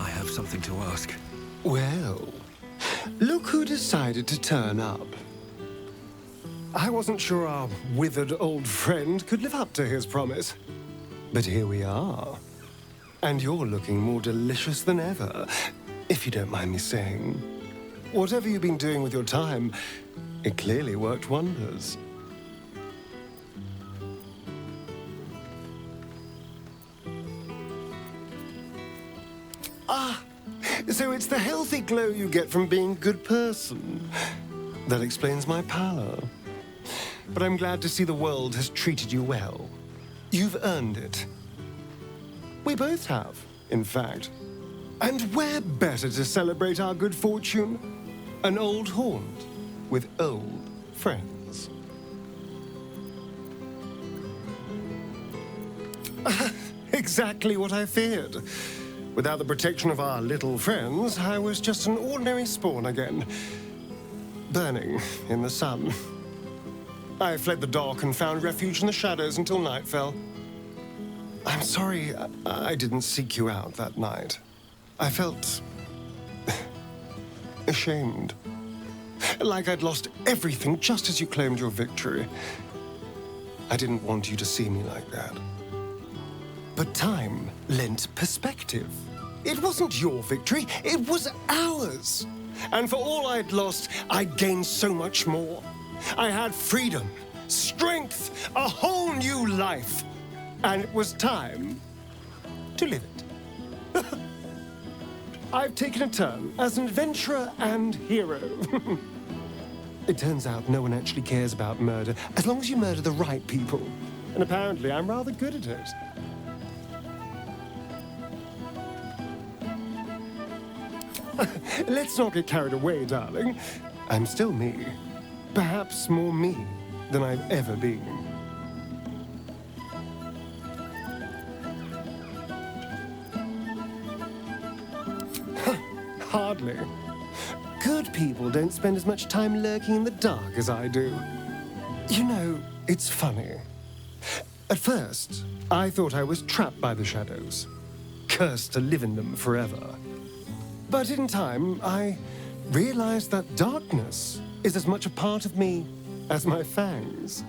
I have something to ask. Well, look who decided to turn up. I wasn't sure our withered old friend could live up to his promise. But here we are. And you're looking more delicious than ever, if you don't mind me saying. Whatever you've been doing with your time, it clearly worked wonders. Ah, so it's the healthy glow you get from being a good person. That explains my pallor. But I'm glad to see the world has treated you well. You've earned it. We both have, in fact. And where better to celebrate our good fortune? An old haunt with old friends. Exactly what I feared. Without the protection of our little friends, I was just an ordinary spawn again. Burning in the sun. I fled the dock and found refuge in the shadows until night fell. I'm sorry I didn't seek you out that night. I felt ashamed. Like I'd lost everything just as you claimed your victory. I didn't want you to see me like that. But time lent perspective. It wasn't your victory, it was ours. And for all I'd lost, I'd gained so much more. I had freedom, strength, a whole new life. And it was time to live it. I've taken a turn as an adventurer and hero. It turns out no one actually cares about murder, as long as you murder the right people. And apparently I'm rather good at it. Let's not get carried away, darling. I'm still me. Perhaps more me than I've ever been. Hardly. Good people don't spend as much time lurking in the dark as I do. You know, it's funny. At first, I thought I was trapped by the shadows, cursed to live in them forever. But in time, I realized that darkness is as much a part of me as my fangs.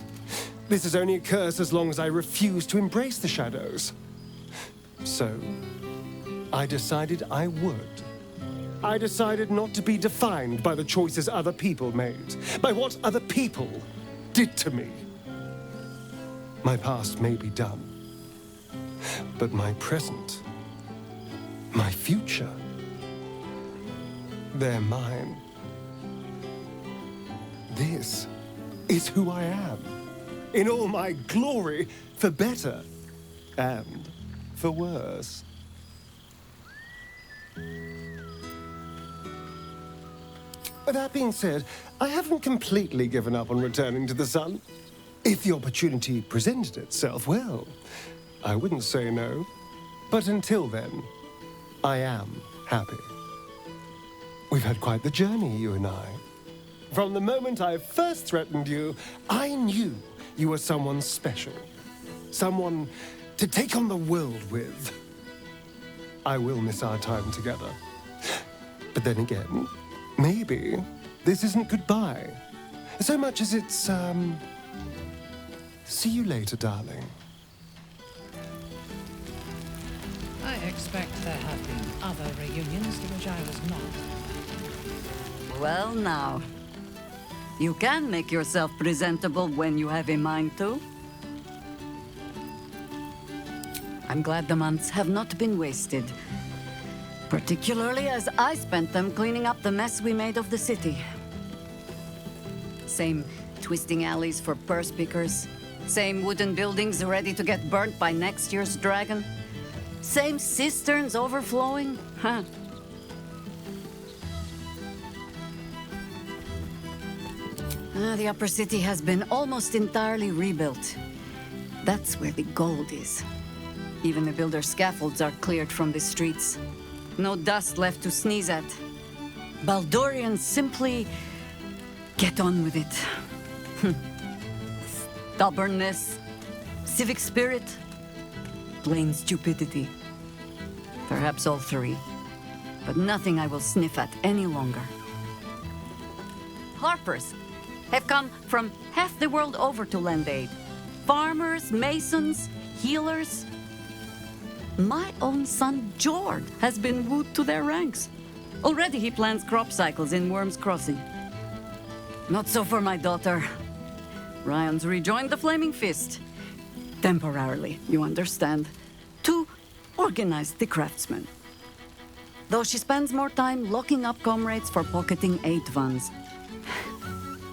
This is only a curse as long as I refuse to embrace the shadows. So, I decided I would. I decided not to be defined by the choices other people made, by what other people did to me. My past may be done, but my present, my future, they're mine. This is who I am, in all my glory, for better and for worse. That being said, I haven't completely given up on returning to the sun. If the opportunity presented itself, well, I wouldn't say no. But until then, I am happy. We've had quite the journey, you and I. From the moment I first threatened you, I knew you were someone special. Someone to take on the world with. I will miss our time together. But then again, maybe this isn't goodbye, so much as it's, see you later, darling. I expect there have been other reunions to which I was not. Well, now. You can make yourself presentable when you have a mind to. I'm glad the months have not been wasted. Particularly as I spent them cleaning up the mess we made of the city. Same twisting alleys for purse pickers. Same wooden buildings ready to get burnt by next year's dragon. Same cisterns overflowing. Huh. The upper city has been almost entirely rebuilt. That's where the gold is. Even the builder's scaffolds are cleared from the streets. No dust left to sneeze at. Baldurians simply get on with it. Stubbornness, civic spirit, plain stupidity. Perhaps all three. but nothing I will sniff at any longer. Harpers have come from half the world over to lend aid. Farmers, masons, healers. My own son, George, has been wooed to their ranks. Already he plans crop cycles in Worm's Crossing. Not so for my daughter. Ryan's rejoined the Flaming Fist. Temporarily, you understand. To organize the craftsmen. Though she spends more time locking up comrades for pocketing aid funds.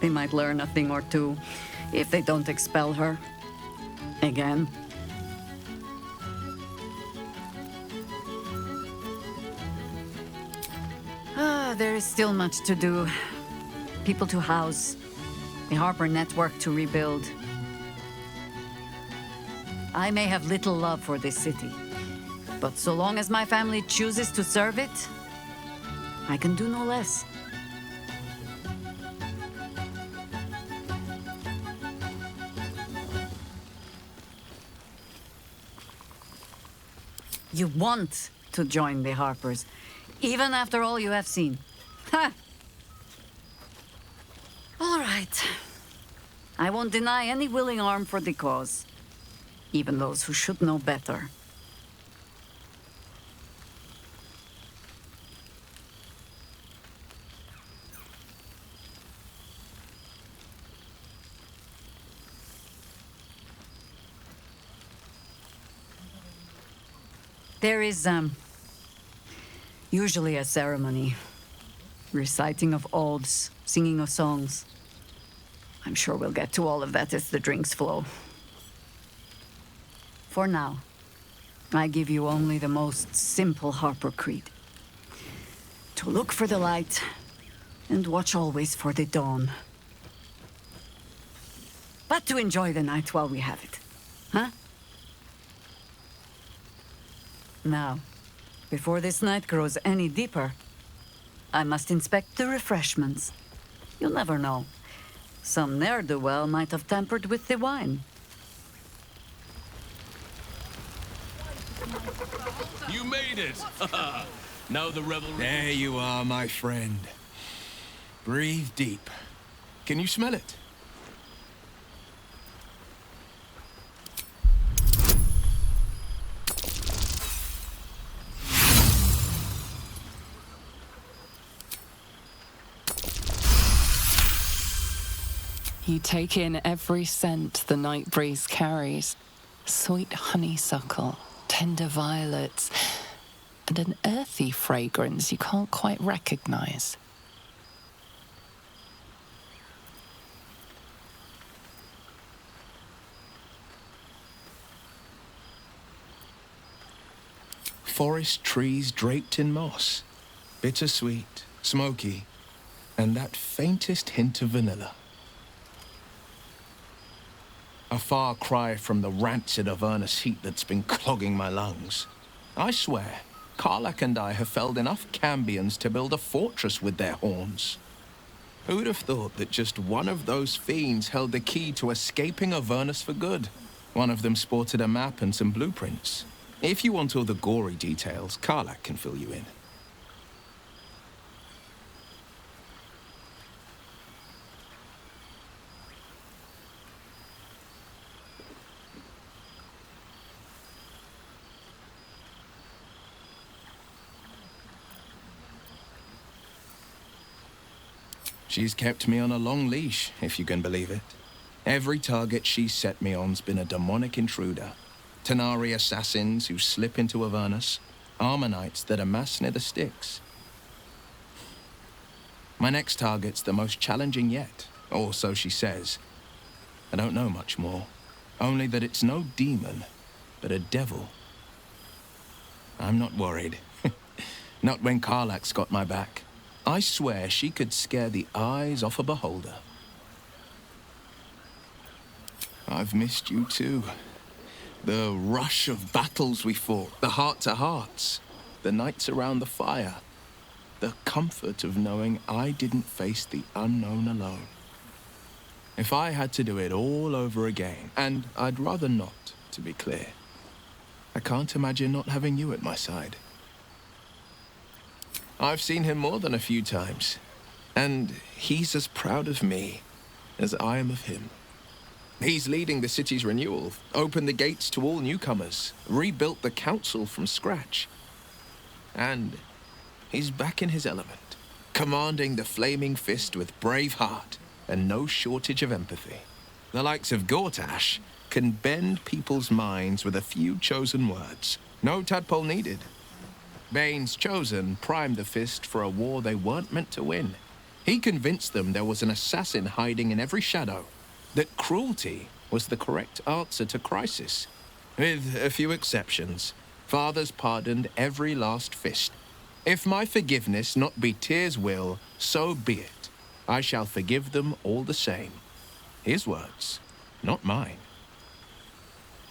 They might learn a thing or two if they don't expel her. Again. There is still much to do. People to house. The Harper network to rebuild. I may have little love for this city, but so long as my family chooses to serve it, I can do no less. You want to join the Harpers, even after all you have seen. Ha! All right. I won't deny any willing arm for the cause, even those who should know better. There is, usually a ceremony. Reciting of oaths, singing of songs. I'm sure we'll get to all of that as the drinks flow. For now, I give you only the most simple Harper creed. To look for the light, and watch always for the dawn. But to enjoy the night while we have it, huh? Now, before this night grows any deeper, I must inspect the refreshments. You'll never know. Some ne'er-do-well might have tampered with the wine. You made it! Now the revelry... There you are, my friend. Breathe deep. Can you smell it? You take in every scent the night breeze carries. Sweet honeysuckle, tender violets, and an earthy fragrance you can't quite recognize. Forest trees draped in moss. Bittersweet, smoky, and that faintest hint of vanilla. A far cry from the rancid Avernus heat that's been clogging my lungs. I swear, Karlach and I have felled enough Cambions to build a fortress with their horns. Who'd have thought that just one of those fiends held the key to escaping Avernus for good? One of them sported a map and some blueprints. If you want all the gory details, Karlach can fill you in. She's kept me on a long leash, if you can believe it. Every target she's set me on's been a demonic intruder. Tenari assassins who slip into Avernus. Armor-knights that amass near the Styx. My next target's the most challenging yet, or so she says. I don't know much more. Only that it's no demon, but a devil. I'm not worried. Not when Karlach's got my back. I swear she could scare the eyes off a beholder. I've missed you too. The rush of battles we fought, the heart-to-hearts, the nights around the fire, the comfort of knowing I didn't face the unknown alone. If I had to do it all over again, and I'd rather not, to be clear, I can't imagine not having you at my side. I've seen him more than a few times. And he's as proud of me as I am of him. He's leading the city's renewal, opened the gates to all newcomers, rebuilt the council from scratch. And he's back in his element, commanding the Flaming Fist with brave heart and no shortage of empathy. The likes of Gortash can bend people's minds with a few chosen words. No tadpole needed. Bane's Chosen primed the Fist for a war they weren't meant to win. He convinced them there was an assassin hiding in every shadow, that cruelty was the correct answer to crisis. With a few exceptions, fathers pardoned every last fist. If my forgiveness not be Tyr's will, so be it. I shall forgive them all the same. His words, not mine.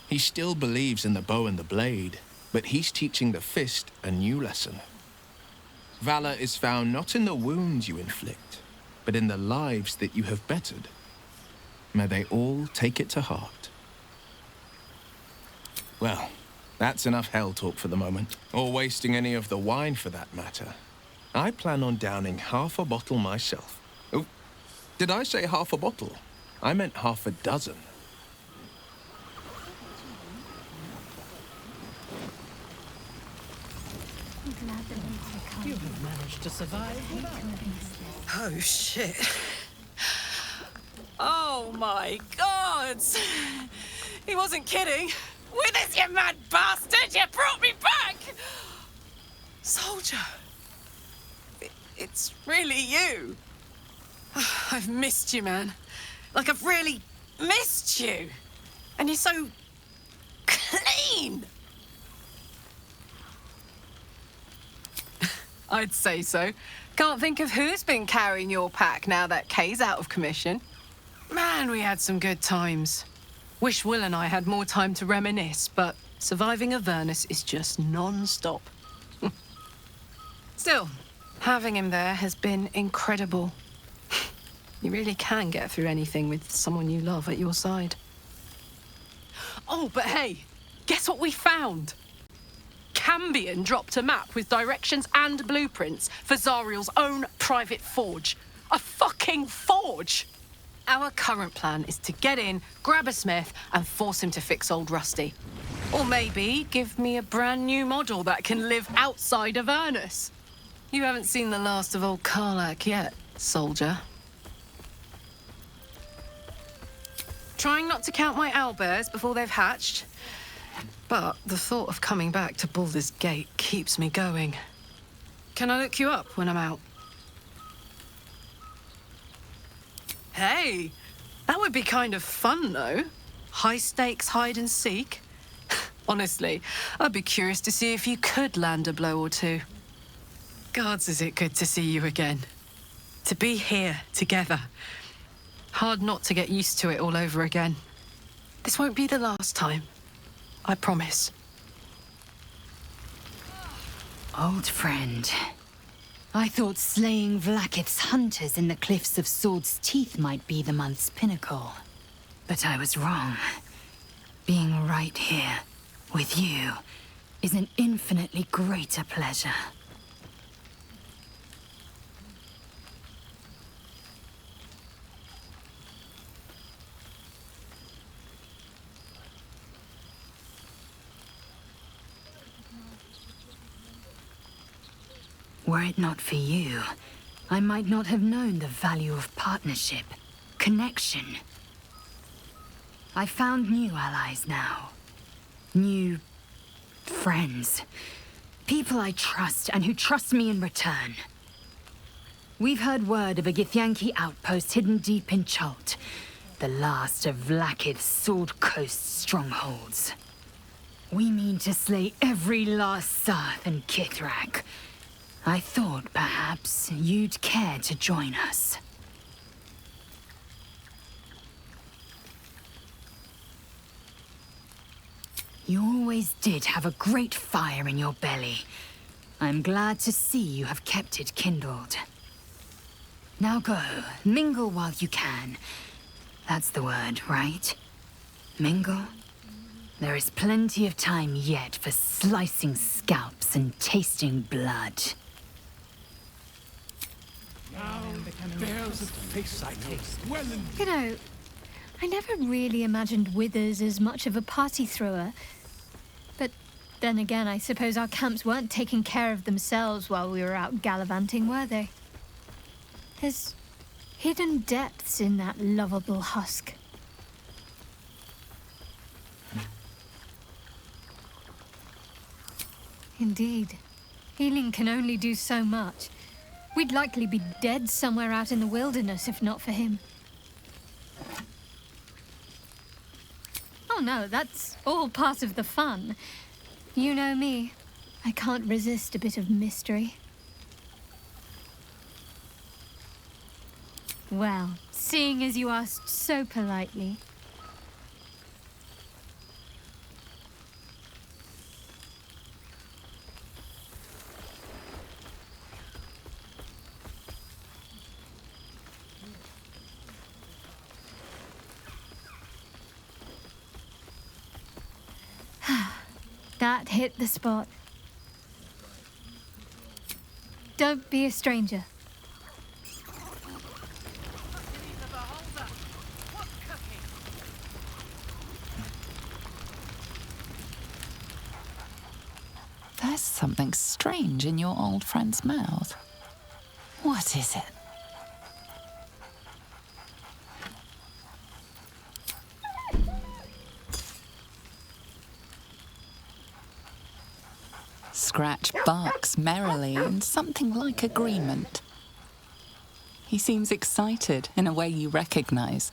He still believes in the bow and the blade, but he's teaching the fist a new lesson. Valor is found not in the wounds you inflict, but in the lives that you have bettered. May they all take it to heart. Well, that's enough hell talk for the moment, or wasting any of the wine for that matter. I plan on downing half a bottle myself. Oh, did I say half a bottle? I meant half a dozen. You have managed to survive without me. Oh, shit. Oh, my God! He wasn't kidding. With us, you mad bastard! You brought me back! Soldier. It's really you. I've missed you, man. Like, I've really missed you. And you're so clean. I'd say so. Can't think of who's been carrying your pack now that Kay's out of commission. Man, we had some good times. Wish Will and I had more time to reminisce, but surviving Avernus is just non-stop. Still, having him there has been incredible. You really can get through anything with someone you love at your side. Oh, but hey, guess what we found? Cambion dropped a map with directions and blueprints for Zariel's own private forge. A fucking forge! Our current plan is to get in, grab a smith, and force him to fix old Rusty. Or maybe give me a brand new model that can live outside of Avernus. You haven't seen the last of old Karlach yet, soldier. Trying not to count my owlbears before they've hatched. But the thought of coming back to Baldur's Gate keeps me going. Can I look you up when I'm out? Hey, that would be kind of fun, though. High-stakes hide and seek. Honestly, I'd be curious to see if you could land a blow or two. Gods, is it good to see you again. To be here, together. Hard not to get used to it all over again. This won't be the last time. I promise. Old friend. I thought slaying Vlaakith's hunters in the Cliffs of Swords Teeth might be the month's pinnacle. But I was wrong. Being right here, with you, is an infinitely greater pleasure. Were it not for you, I might not have known the value of partnership, connection. I found new allies now. New friends. People I trust and who trust me in return. We've heard word of a Githyanki outpost hidden deep in Chult, the last of Vlaakith's Sword Coast strongholds. We mean to slay every last Sarth and Kithrak. I thought perhaps you'd care to join us. You always did have a great fire in your belly. I'm glad to see you have kept it kindled. Now go, mingle while you can. That's the word, right? Mingle? There is plenty of time yet for slicing scalps and tasting blood. There's a face I know well and You know, I never really imagined Withers as much of a party thrower. But then again, I suppose our camps weren't taking care of themselves while we were out gallivanting, were they? There's hidden depths in that lovable husk. Indeed. Healing can only do so much. We'd likely be dead somewhere out in the wilderness if not for him. Oh no, that's all part of the fun. You know me. I can't resist a bit of mystery. Well, seeing as you asked so politely. That hit the spot. Don't be a stranger. There's something strange in your old friend's mouth. What is it? Scratch barks merrily in something like agreement. He seems excited in a way you recognize.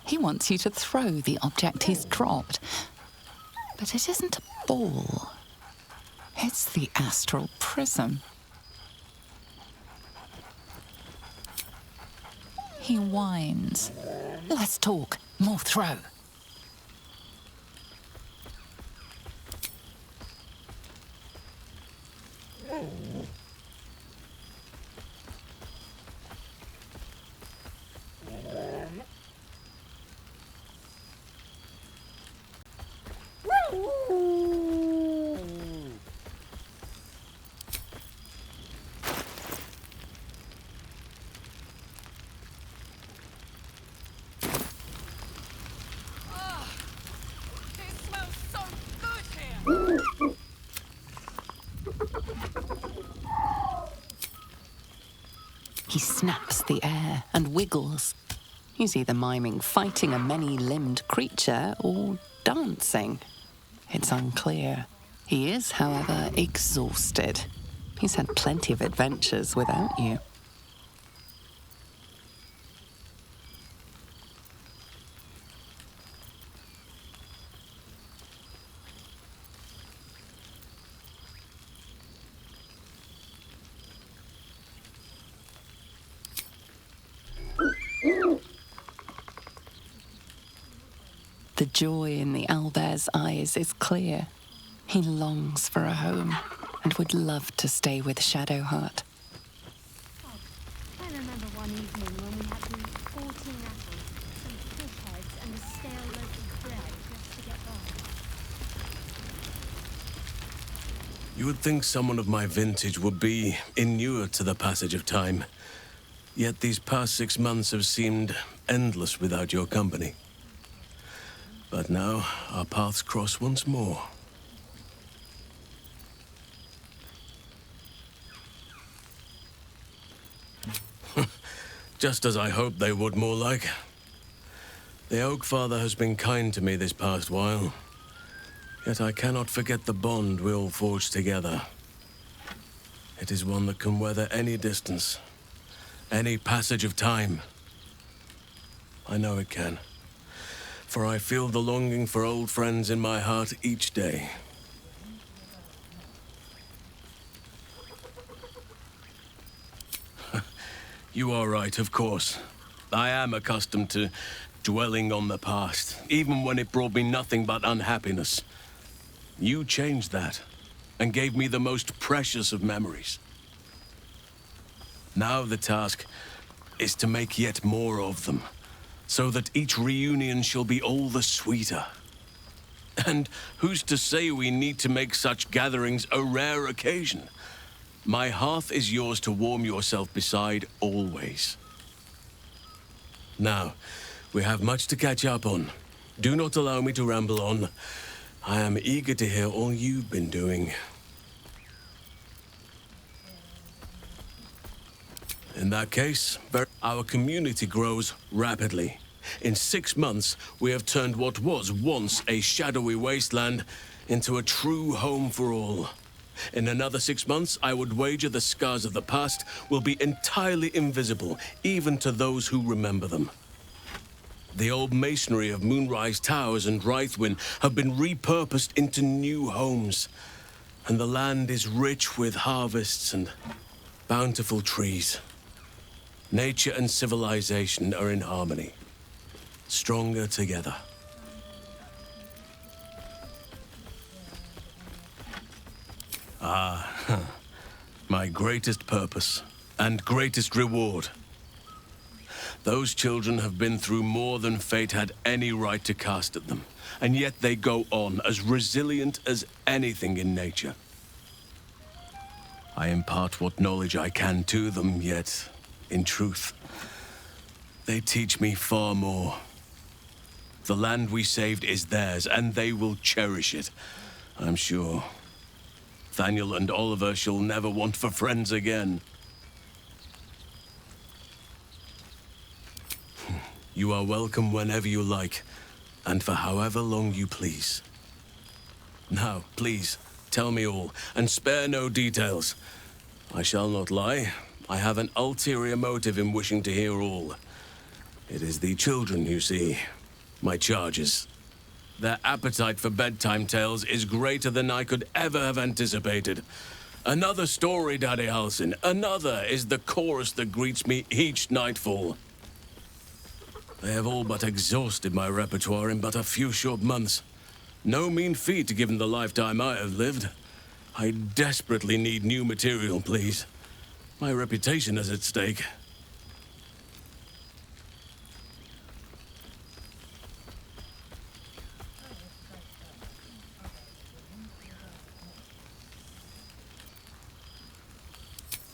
He wants you to throw the object he's dropped. But it isn't a ball. It's the astral prism. He whines. Let's talk. More throw. He snaps the air and wiggles. He's either miming fighting a many-limbed creature or dancing. It's unclear. He is, however, exhausted. He's had plenty of adventures without you. The joy in the owlbear's eyes is clear. He longs for a home and would love to stay with Shadowheart. I remember one evening when we had to eat 14 apples, some fish heads, and a stale loaf of bread just to get by. You would think someone of my vintage would be inured to the passage of time. Yet these past 6 months have seemed endless without your company. But now, our paths cross once more. Just as I hoped they would, more like. The Oak Father has been kind to me this past while. Yet I cannot forget the bond we all forged together. It is one that can weather any distance, any passage of time. I know it can. For I feel the longing for old friends in my heart each day. You are right, of course. I am accustomed to dwelling on the past, even when it brought me nothing but unhappiness. You changed that, and gave me the most precious of memories. Now the task is to make yet more of them, so that each reunion shall be all the sweeter. And who's to say we need to make such gatherings a rare occasion? My hearth is yours to warm yourself beside always. Now, we have much to catch up on. Do not allow me to ramble on. I am eager to hear all you've been doing. In that case, our community grows rapidly. In 6 months, we have turned what was once a shadowy wasteland into a true home for all. In another 6 months, I would wager the scars of the past will be entirely invisible, even to those who remember them. The old masonry of Moonrise Towers and Rythwin have been repurposed into new homes, and the land is rich with harvests and bountiful trees. Nature and civilization are in harmony, stronger together. My greatest purpose and greatest reward. Those children have been through more than fate had any right to cast at them, and yet they go on as resilient as anything in nature. I impart what knowledge I can to them, yet, in truth, they teach me far more. The land we saved is theirs, and they will cherish it, I'm sure. Thaniel and Oliver shall never want for friends again. You are welcome whenever you like, and for however long you please. Now, please, tell me all, and spare no details. I shall not lie. I have an ulterior motive in wishing to hear all. It is the children, you see, my charges. Their appetite for bedtime tales is greater than I could ever have anticipated. Another story, Daddy Halsin. Another is the chorus that greets me each nightfall. They have all but exhausted my repertoire in but a few short months. No mean feat given the lifetime I have lived. I desperately need new material, please. My reputation is at stake.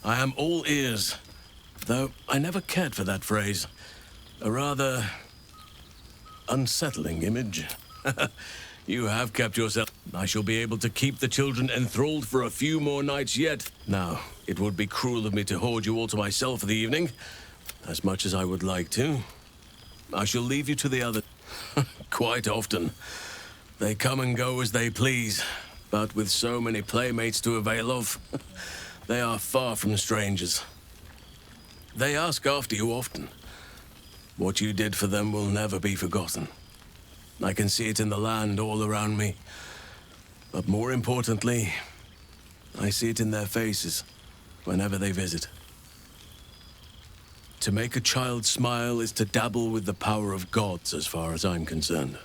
I am all ears, though I never cared for that phrase. A rather unsettling image. You have kept yourself. I shall be able to keep the children enthralled for a few more nights yet. Now, it would be cruel of me to hoard you all to myself for the evening, as much as I would like to. I shall leave you to the other. Quite often. They come and go as they please, but with so many playmates to avail of, they are far from strangers. They ask after you often. What you did for them will never be forgotten. I can see it in the land all around me. But more importantly, I see it in their faces whenever they visit. To make a child smile is to dabble with the power of gods, as far as I'm concerned.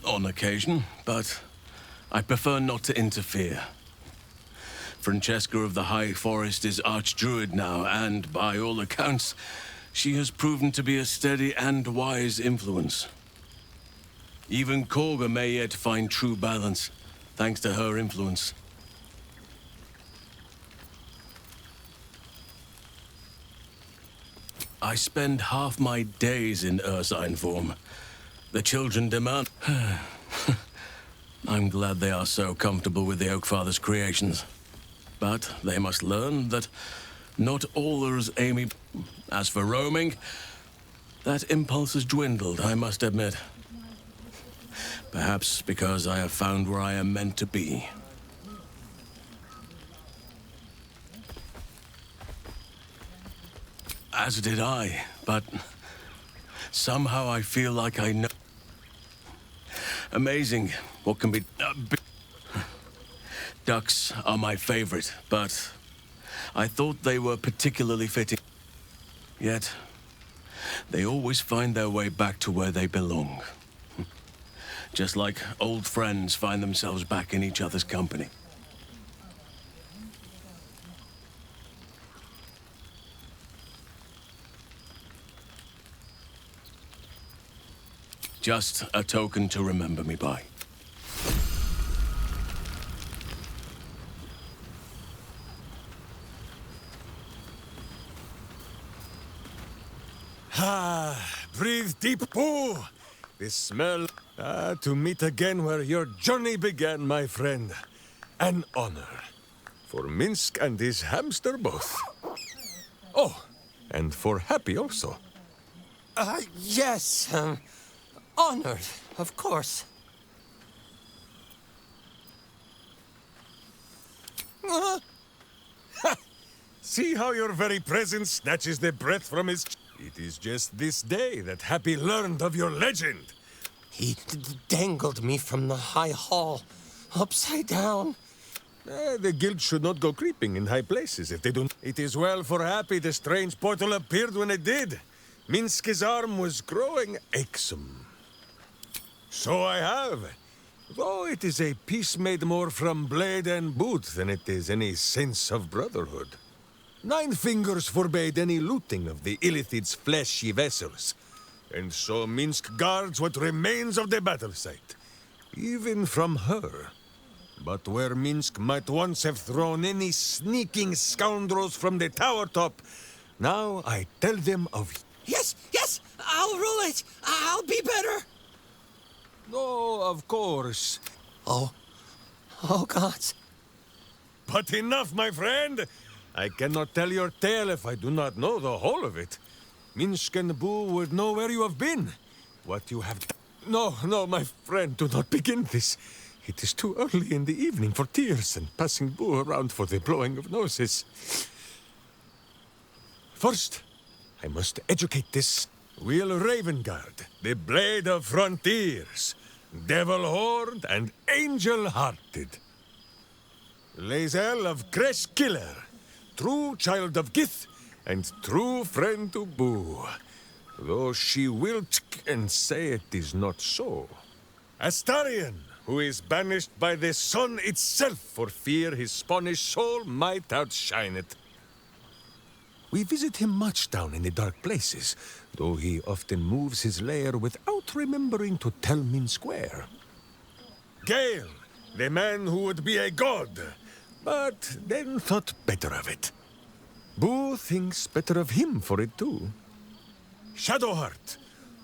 On occasion, but I prefer not to interfere. Francesca of the High Forest is Archdruid now, and by all accounts, she has proven to be a steady and wise influence. Even Korga may yet find true balance, thanks to her influence. I spend half my days in Ursine form. The children demand... I'm glad they are so comfortable with the Oakfather's creations. But they must learn that not all are as amiable. As for roaming, that impulse has dwindled, I must admit. Perhaps because I have found where I am meant to be. As did I, but somehow I feel like I know. Amazing what can be... Ducks are my favorite, but I thought they were particularly fitting. Yet, they always find their way back to where they belong. Just like old friends find themselves back in each other's company. Just a token to remember me by. deep poo! The smell... to meet again where your journey began, my friend. An honor. For Minsk and his hamster both. Oh, and for Happy also. Yes, honored, of course. See how your very presence snatches the breath from his... It is just this day that Happy learned of your legend. He dangled me from the high hall, upside down. The guild should not go creeping in high places if they don't... It is well for Happy the strange portal appeared when it did. Minsk's arm was growing achesome. So I have. Though it is a peace made more from blade and boot than it is any sense of brotherhood. 9 fingers forbade any looting of the Illithid's fleshy vessels. And so Minsk guards what remains of the battle site. Even from her. But where Minsk might once have thrown any sneaking scoundrels from the tower top, now I tell them of... Yes, I'll rule it. I'll be better. Oh, of course. Oh, gods. But enough, my friend. I cannot tell your tale if I do not know the whole of it. Minsk and Boo would know where you have been. What you have done. No, my friend, do not begin this. It is too early in the evening for tears and passing Boo around for the blowing of noses. First, I must educate this Will Ravengard, the blade of frontiers, devil-horned and angel-hearted. Lae'zel of Creshkiller, true child of Gith and true friend to Boo, though she will and say it is not so. Astarion, who is banished by the sun itself for fear his Spanish soul might outshine it. We visit him much down in the dark places, though he often moves his lair without remembering to tell Minsk where. Gale, the man who would be a god, but then thought better of it. Boo thinks better of him for it too. Shadowheart,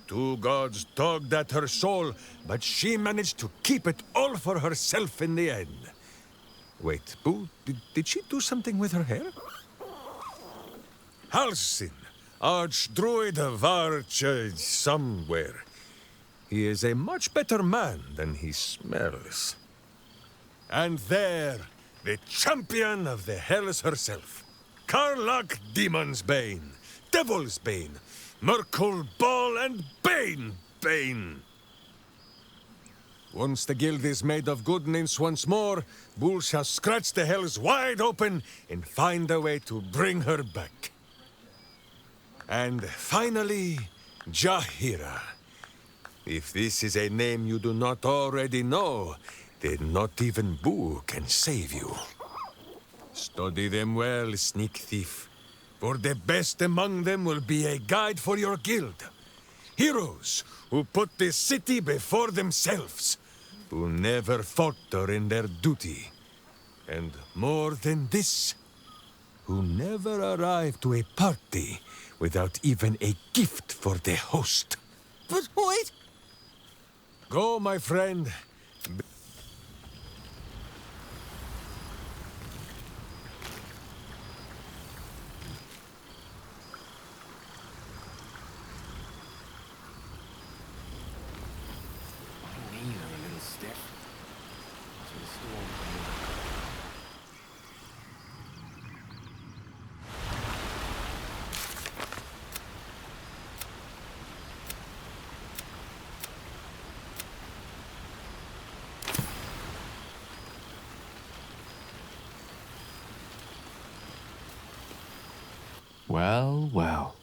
2 gods tugged at her soul, but she managed to keep it all for herself in the end. Wait, Boo, did she do something with her hair? Halsin, Archdruid of Arch... somewhere. He is a much better man than he smells. And there, the champion of the Hells herself. Karlach Demon's Bane, Devil's Bane, Merkul Ball and Bane. Once the guild is made of goodness once more, Bull shall scratch the Hells wide open and find a way to bring her back. And finally, Jahira. If this is a name you do not already know, then not even Boo can save you. Study them well, sneak thief, for the best among them will be a guide for your guild. Heroes who put the city before themselves, who never falter in their duty. And more than this, who never arrive to a party without even a gift for the host. But wait! Go, my friend. Well.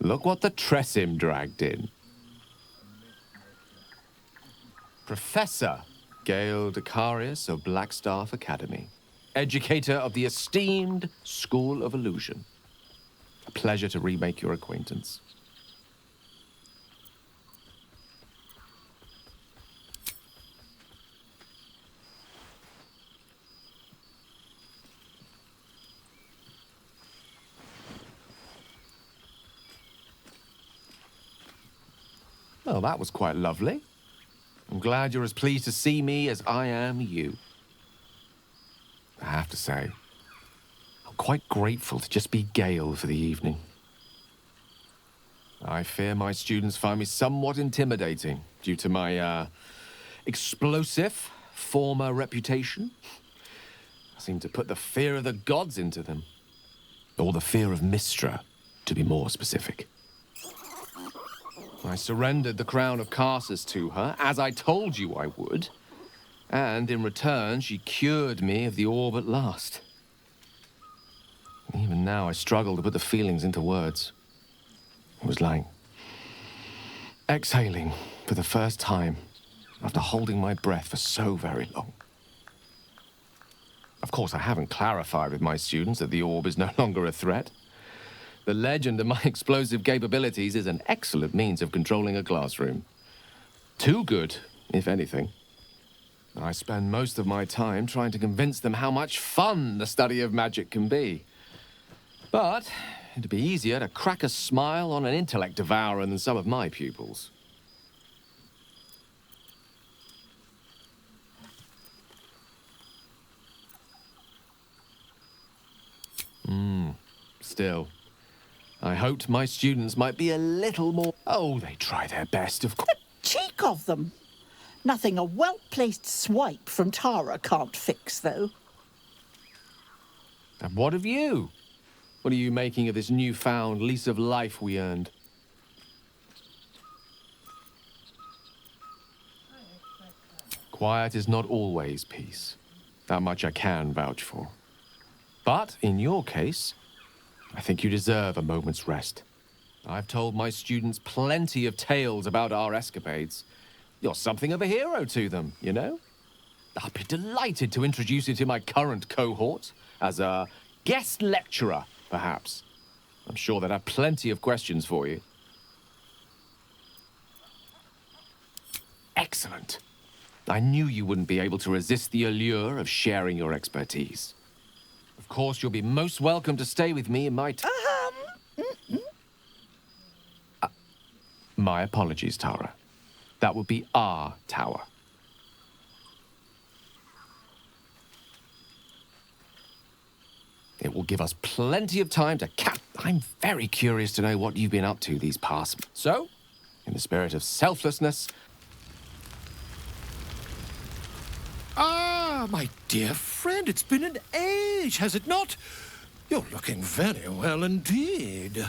Look what the Tressim dragged in. Professor Gale Decarius of Blackstaff Academy. Educator of the esteemed School of Illusion. A pleasure to remake your acquaintance. Well, that was quite lovely. I'm glad you're as pleased to see me as I am you. I have to say, I'm quite grateful to just be Gale for the evening. I fear my students find me somewhat intimidating due to my, explosive former reputation. I seem to put the fear of the gods into them. Or the fear of Mystra, to be more specific. I surrendered the crown of Carsus to her, as I told you I would. And in return, she cured me of the orb at last. Even now, I struggle to put the feelings into words. It was like exhaling for the first time after holding my breath for so very long. Of course, I haven't clarified with my students that the orb is no longer a threat. The legend of my explosive capabilities is an excellent means of controlling a classroom. Too good, if anything. I spend most of my time trying to convince them how much fun the study of magic can be. But it'd be easier to crack a smile on an intellect devourer than some of my pupils. Still, I hoped my students might be a little more... Oh, they try their best, of course. Cheek of them! Nothing a well-placed swipe from Tara can't fix, though. And what of you? What are you making of this newfound lease of life we earned? Quiet is not always peace. That much I can vouch for. But in your case, I think you deserve a moment's rest. I've told my students plenty of tales about our escapades. You're something of a hero to them, you know? I'll be delighted to introduce you to my current cohort as a guest lecturer, perhaps. I'm sure they'd have plenty of questions for you. Excellent. I knew you wouldn't be able to resist the allure of sharing your expertise. Of course, you'll be most welcome to stay with me in my... My apologies, Tara. That would be our tower. It will give us plenty of time to I'm very curious to know what you've been up to these past... So, in the spirit of selflessness... Ah, my dear friend, it's been an age, has it not? You're looking very well indeed.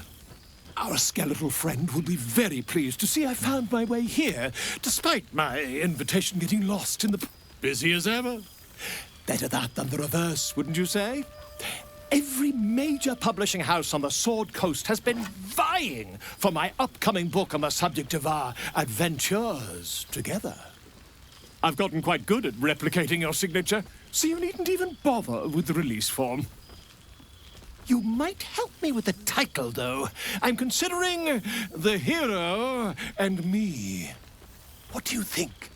Our skeletal friend will be very pleased to see I found my way here, despite my invitation getting lost in the... Busy as ever. Better that than the reverse, wouldn't you say? Every major publishing house on the Sword Coast has been vying for my upcoming book on the subject of our adventures together. I've gotten quite good at replicating your signature, so you needn't even bother with the release form. You might help me with the title, though. I'm considering The Hero and Me. What do you think?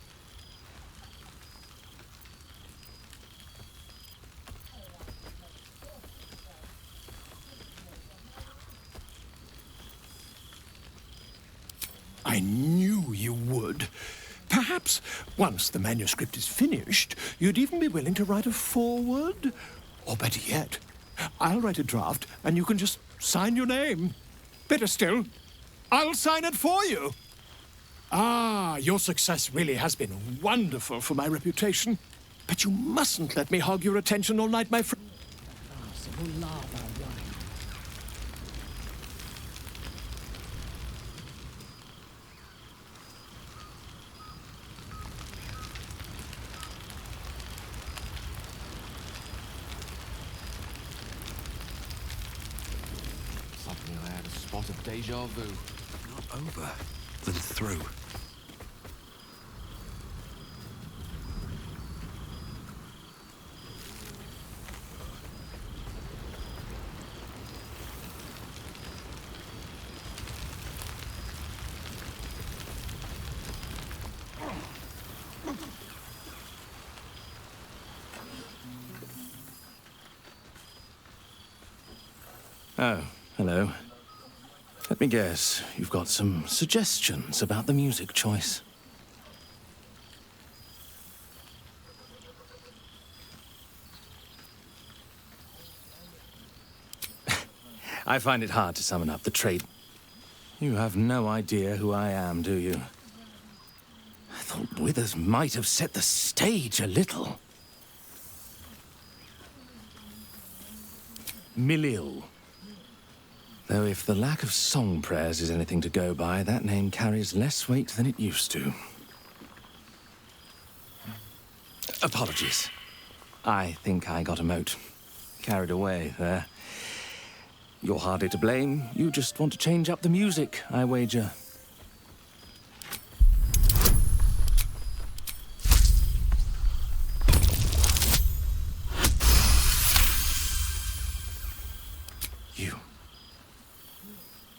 I knew you would. Perhaps, once the manuscript is finished, you'd even be willing to write a foreword? Or better yet, I'll write a draft and you can just sign your name. Better still, I'll sign it for you. Ah, your success really has been wonderful for my reputation. But you mustn't let me hog your attention all night, my friend. Suddenly I had a spot of deja vu. Not over, then through. Oh, hello. Let me guess, you've got some suggestions about the music choice. I find it hard to summon up the trade. You have no idea who I am, do you? I thought Withers might have set the stage a little. Milil. Though if the lack of song prayers is anything to go by, that name carries less weight than it used to. Apologies. I think I got a mote. Carried away there. You're hardly to blame. You just want to change up the music, I wager.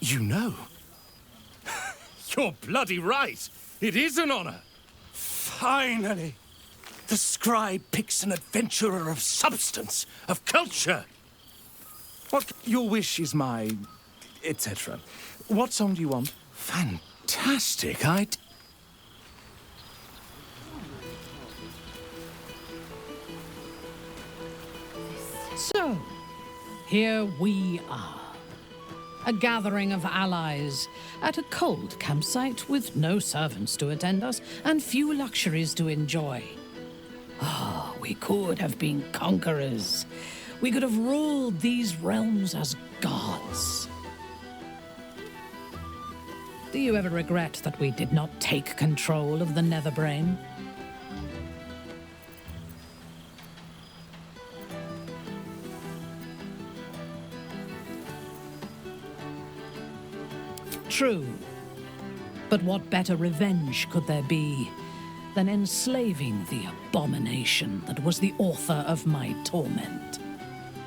You know? You're bloody right. It is an honor. Finally. The scribe picks an adventurer of substance, of culture. What your wish is my... etc. What song do you want? Fantastic. So, here we are. A gathering of allies at a cold campsite with no servants to attend us and few luxuries to enjoy. Oh, we could have been conquerors. We could have ruled these realms as gods. Do you ever regret that we did not take control of the Netherbrain? True. But what better revenge could there be than enslaving the abomination that was the author of my torment?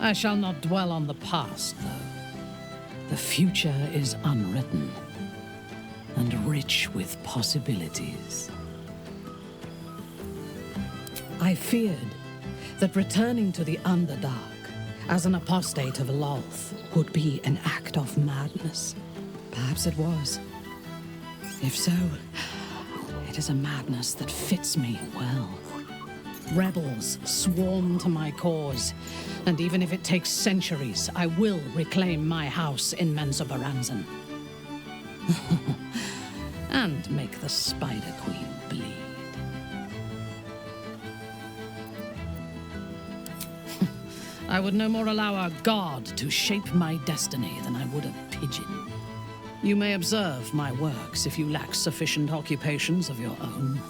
I shall not dwell on the past, though. The future is unwritten and rich with possibilities. I feared that returning to the Underdark as an apostate of Lolth would be an act of madness. Perhaps it was. If so, it is a madness that fits me well. Rebels swarm to my cause, and even if it takes centuries, I will reclaim my house in Menzoberranzan. And make the Spider Queen bleed. I would no more allow a god to shape my destiny than I would a pigeon. You may observe my works if you lack sufficient occupations of your own,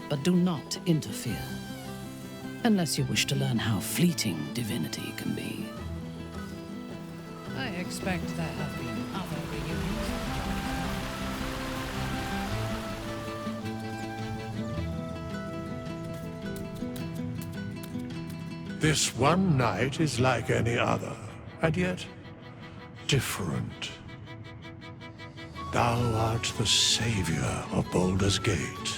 but do not interfere, unless you wish to learn how fleeting divinity can be. I expect there have been other reunions. This one night is like any other, and yet different. Thou art the savior of Baldur's Gate,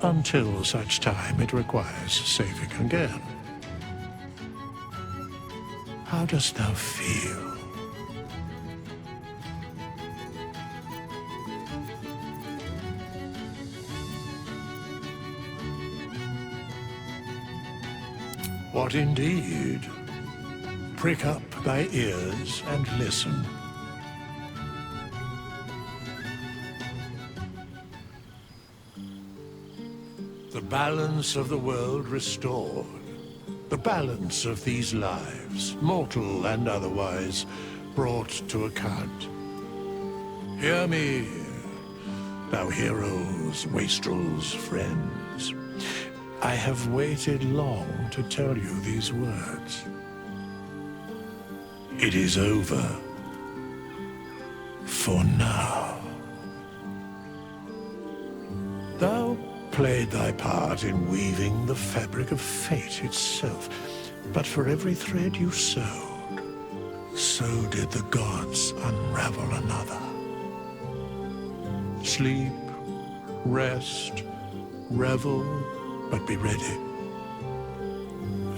until such time it requires saving again. How dost thou feel? What indeed? Prick up thy ears and listen. The balance of the world restored. The balance of these lives, mortal and otherwise, brought to account. Hear me, thou heroes, wastrels, friends. I have waited long to tell you these words. It is over. For now. Thou played thy part in weaving the fabric of fate itself, but for every thread you sewed, so did the gods unravel another. Sleep, rest, revel, but be ready,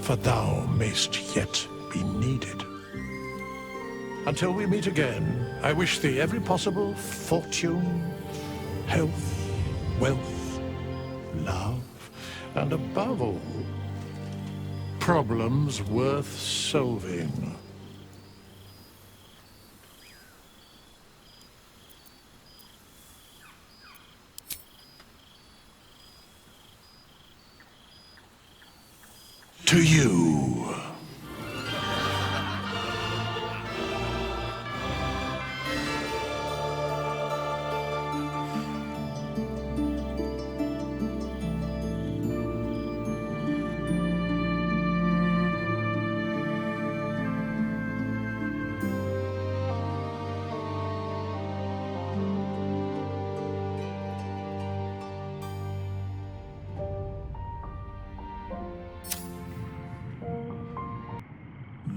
for thou mayst yet be needed. Until we meet again, I wish thee every possible fortune, health, wealth, love, and above all, problems worth solving. To you.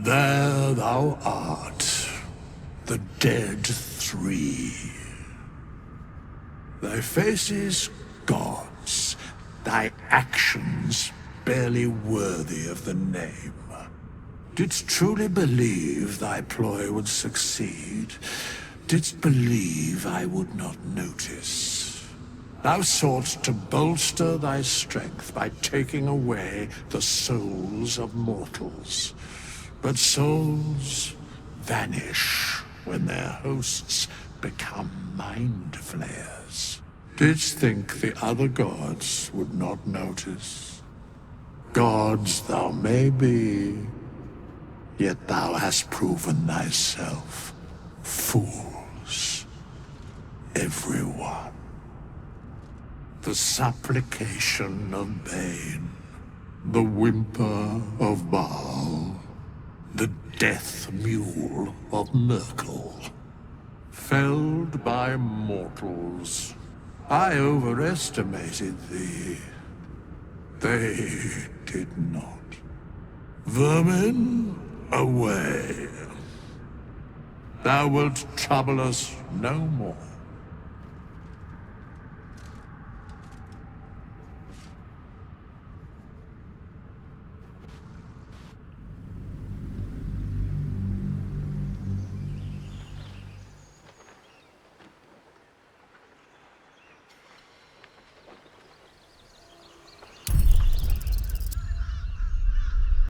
There thou art, the dead three. Thy faces gods, thy actions barely worthy of the name. Didst truly believe thy ploy would succeed? Didst believe I would not notice? Thou soughtst to bolster thy strength by taking away the souls of mortals. But souls vanish when their hosts become mind flayers. Didst think the other gods would not notice? Gods thou may be, yet thou hast proven thyself fools. Everyone. The supplication of Bane, the whimper of Baal, the death mule of Merkel. Felled by mortals, I overestimated thee. They did not. Vermin, away. Thou wilt trouble us no more.